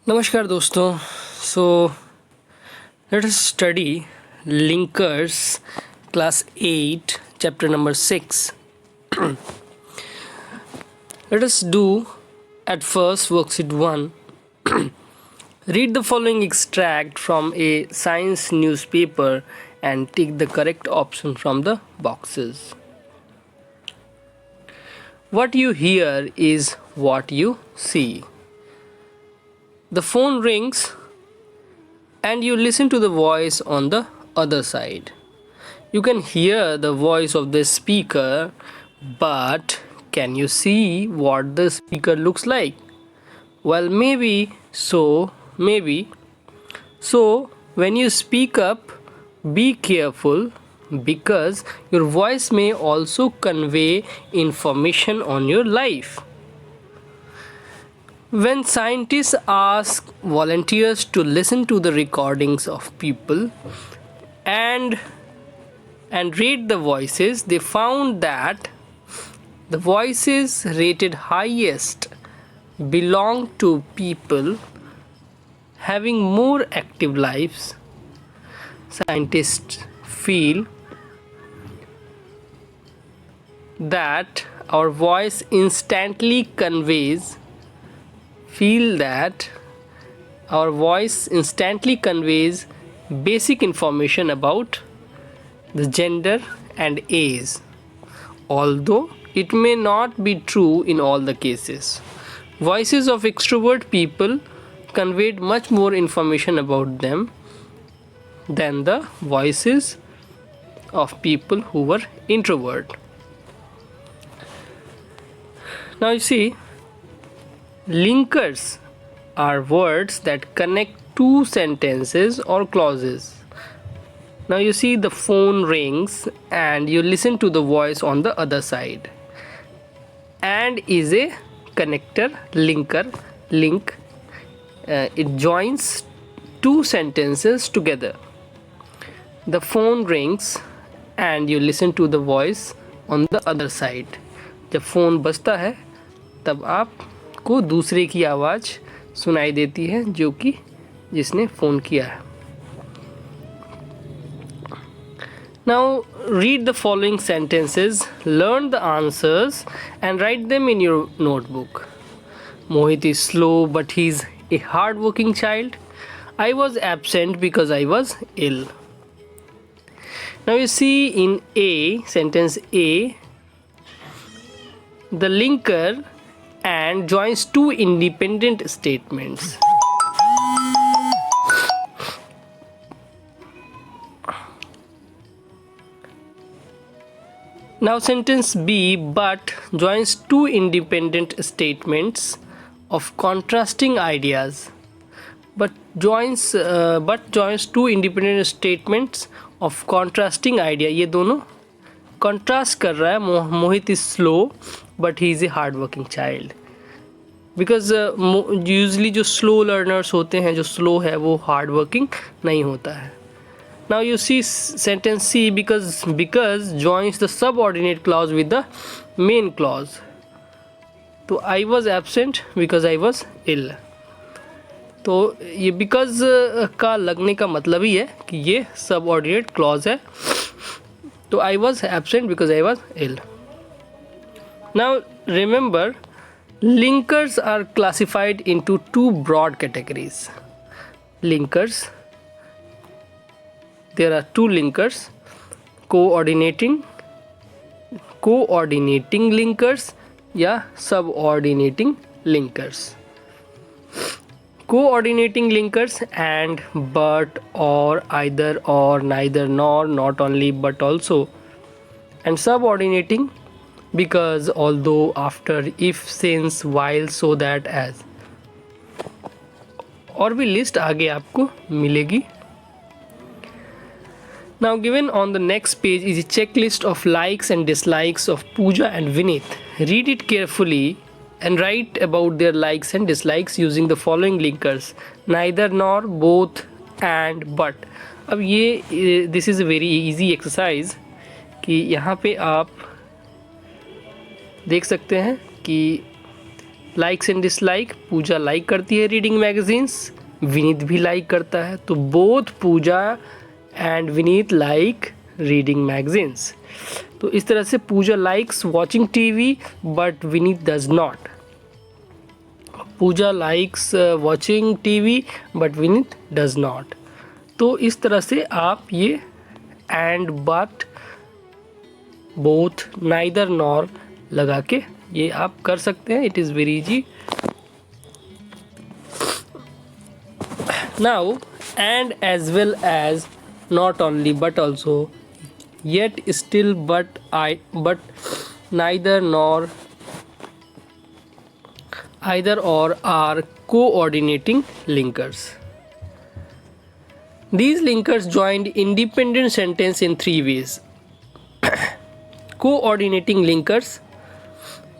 नमस्कार दोस्तों. So let us study linkers class 8 chapter number 6. Let us do at first worksheet 1. Read the following extract from a science newspaper and tick the correct option from the boxes. What you hear is what you see. The phone rings and you listen to the voice on the other side. You can hear the voice of the speaker, but can you see what the speaker looks like? Well, maybe so, maybe. So, when you speak up, be careful because your voice may also convey information on your life. When scientists ask volunteers to listen to the recordings of people and rate the voices, they found that the voices rated highest belong to people having more active lives. Scientists feel that our voice instantly conveys basic information about the gender and age, although it may not be true in all the cases. Voices of extrovert people conveyed much more information about them than the voices of people who were introvert. Now you see, linkers are words that connect two sentences or clauses. Now you see, the phone rings and you listen to the voice on the other side. And is a connector, linker, link. It joins two sentences together. The phone rings and you listen to the voice on the other side. जब phone बजता है तब आपको दूसरे की आवाज़ सुनाई देती है जो कि जिसने फ़ोन किया है. Now read the following sentences, learn the answers and write them in your notebook. Mohit is slow but he is a hard-working child. I was absent because I was ill. Now you see, in A, sentence A, the linker and joins two independent statements. Now sentence B, but joins two independent statements of contrasting ideas. But joins two independent statements of contrasting idea. ये दोनों contrast कर रहा है. Mohit is slow but he is a hard working child. Because usually जो slow learners होते हैं, जो slow है वो hard working नहीं होता है. Now you see sentence C, because joins the subordinate clause with the main clause. तो I was absent because I was ill. तो ये because का लगने का मतलब ही है कि ये subordinate clause है. तो I was absent because I was ill. Now remember, linkers are classified into two broad categories. Linkers, there are two linkers, coordinating linkers या subordinating linkers. Coordinating linkers and but, or, either, or, neither, nor, not only, but also. And subordinating because, although, after, if, since, while, so that, as. और भी list आगे आपको मिलेगी. Now given on the next page is a checklist of likes and dislikes of Pooja and Vineet. Read it carefully and write about their likes and dislikes using the following linkers: neither, nor, both, and, but. अब ये this is a very easy exercise कि यहाँ पे आप देख सकते हैं कि likes and dislike, Pooja like करती है रीडिंग मैगजीन्स, विनीत भी लाइक करता है, तो both Pooja and Vineet like reading magazines. तो इस तरह से Pooja likes watching TV but Vineet does not. Pooja likes watching TV but Vineet does not. तो इस तरह से आप ये and but both neither nor लगा के ये आप कर सकते हैं। It is very easy. Now and as well as, not only but also, yet still but neither nor either or are coordinating linkers. These linkers joined independent sentence in three ways. Coordinating linkers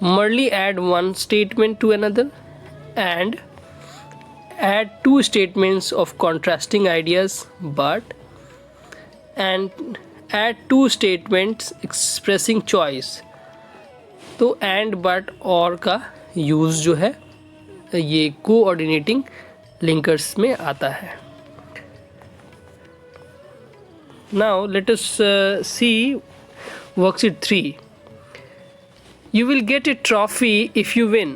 merely add one statement to another and add two statements of contrasting ideas but and add two statements expressing choice। तो and but और का use जो है ये coordinating linkers में आता है। Now let us see worksheet 3। You will get a trophy if you win.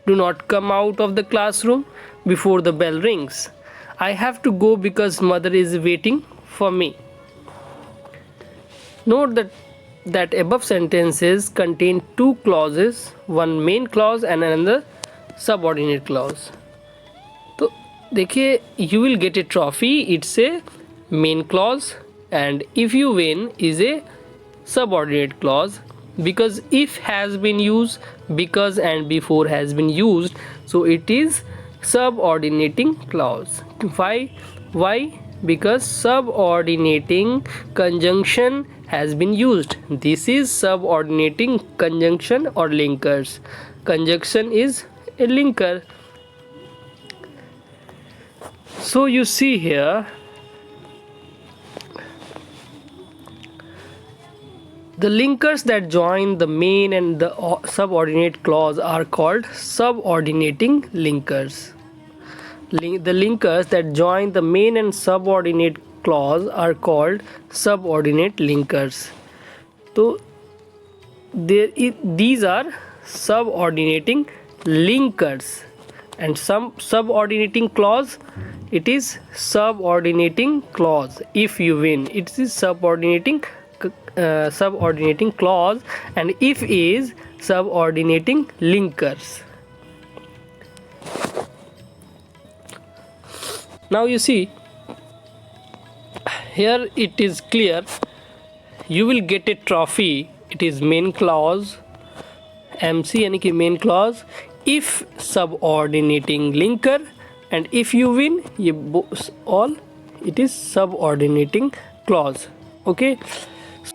Do not come out of the classroom before the bell rings. I have to go because mother is waiting for me. Note that above sentences contain two clauses, one main clause and another subordinate clause. तो देखिए, you will get a trophy, it's a main clause, and if you win is a subordinate clause, because if has been used, because and before has been used, so it is subordinating clause. Why? Because subordinating conjunction has been used. This is subordinating conjunction or linkers. Conjunction is a linker. So you see here, the linkers that join the main and the subordinate clause are called subordinating linkers. The linkers that join the main and subordinate clause are called subordinate linkers. So these are subordinating linkers, and some subordinating clause, it is subordinating clause. If you win, it is subordinating clause, and if is subordinating linkers. Now you see here, it is clear. You will get a trophy, it is main clause, MC यानी कि main clause, if subordinating linker, and if you win, ये all it is subordinating clause. Okay,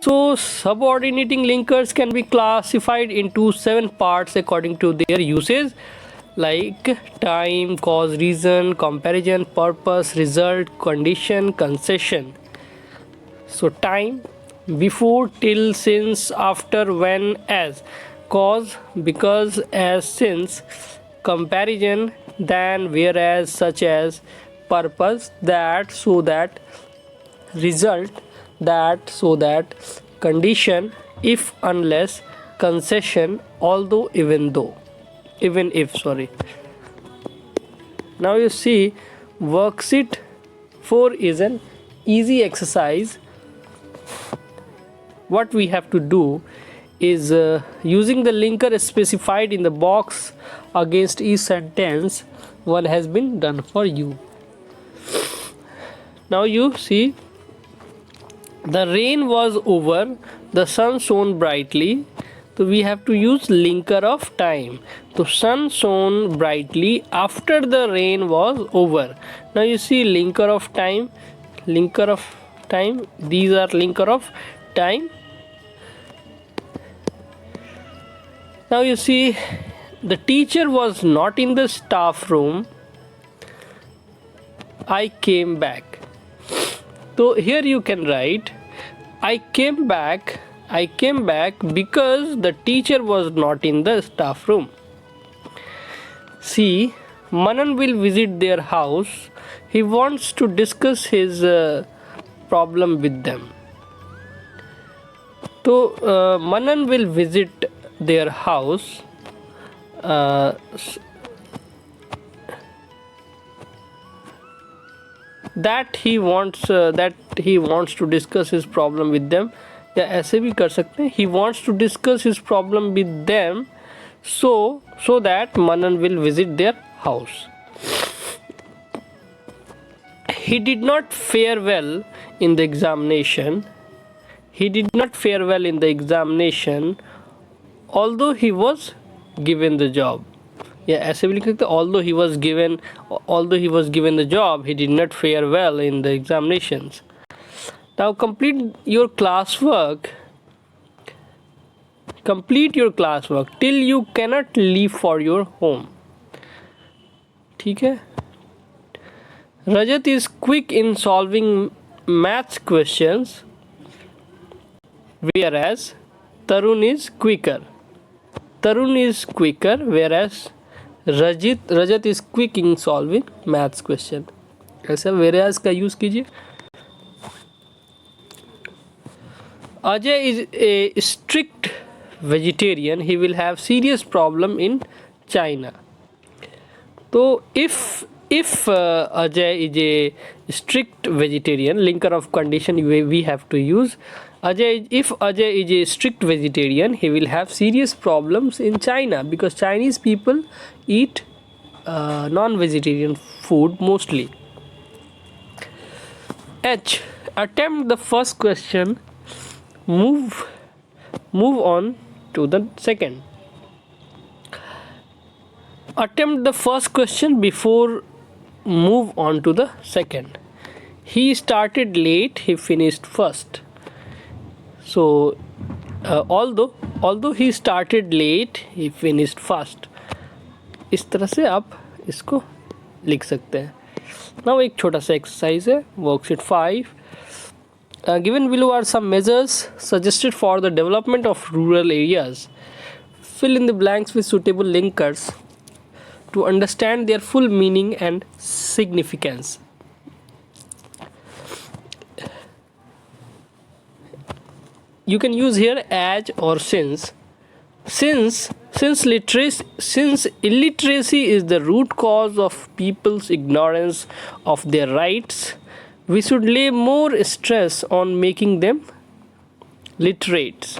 so subordinating linkers can be classified into 7 parts according to their usage, like time, cause, reason, comparison, purpose, result, condition, concession. So time, before, till, since, after, when, as. Cause, because, as, since. Comparison, than, whereas, such as. Purpose, that, so that. Result, that, so that. Condition, if, unless. Concession, although, even though. Even if, sorry. Now you see, worksheet 4 is an easy exercise. What we have to do is using the linker specified in the box against each sentence, one has been done for you. Now you see, the rain was over, the sun shone brightly. So we have to use linker of time. So sun shone brightly after the rain was over. Now you see linker of time, these are linker of time. Now you see, the teacher was not in the staff room. I came back. So here you can write, I came back because the teacher was not in the staff room. C. Manan will visit their house. He wants to discuss his problem with them. तो Manan will visit their house. That he wants to discuss his problem with them. या ऐसे भी कर सकते हैं. He wants to discuss his problem with them, so that Manan will visit their house. He did not fare well in the examination. He did not fare well in the examination, although he was given the job. या ऐसे भी लिख सकते हैं, although he was given the job, he did not fare well in the examinations. Now complete your classwork till you cannot leave for your home. ठीक है. Rajat is quick in solving maths questions, whereas Tarun is quicker. Whereas Rajat is quick in solving maths question. ऐसा whereas का use कीजिए. Ajay is a strict vegetarian. He will have serious problem in China. तो if Ajay is a strict vegetarian, linker of condition we have to use. If Ajay is a strict vegetarian, he will have serious problems in China, because Chinese people eat non-vegetarian food mostly. H. Attempt the first question. Move on to the second. Attempt the first question before move on to the second. He started late, he finished first. So although he started late, he finished first. इस तरह से आप इसको लिख सकते हैं. Now एक छोटा सा एक्सरसाइज है, worksheet 5. Given below are some measures suggested for the development of rural areas. Fill in the blanks with suitable linkers to understand their full meaning and significance. You can use here as or since. Since illiteracy is the root cause of people's ignorance of their rights, we should lay more stress on making them literate.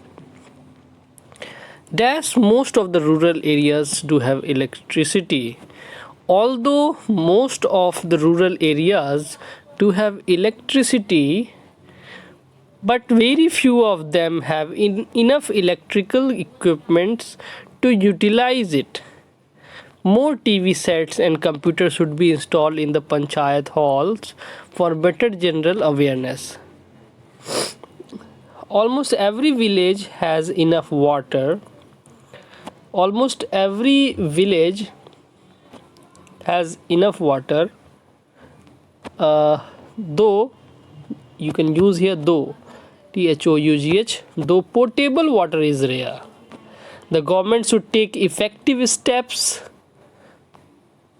Most of the rural areas do have electricity. Although most of the rural areas do have electricity, but very few of them have enough electrical equipments to utilize it. More TV sets and computers should be installed in the panchayat halls for better general awareness. Almost every village has enough water. Though you can use here though, THOUGH, though potable water is rare. The government should take effective steps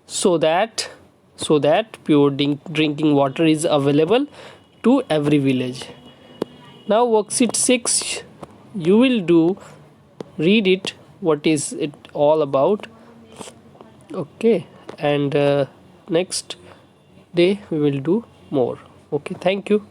so that pure drinking water is available to every village. Now worksheet 6, you will read it, what is it all about. Okay, and next day we will do more. Okay, thank you.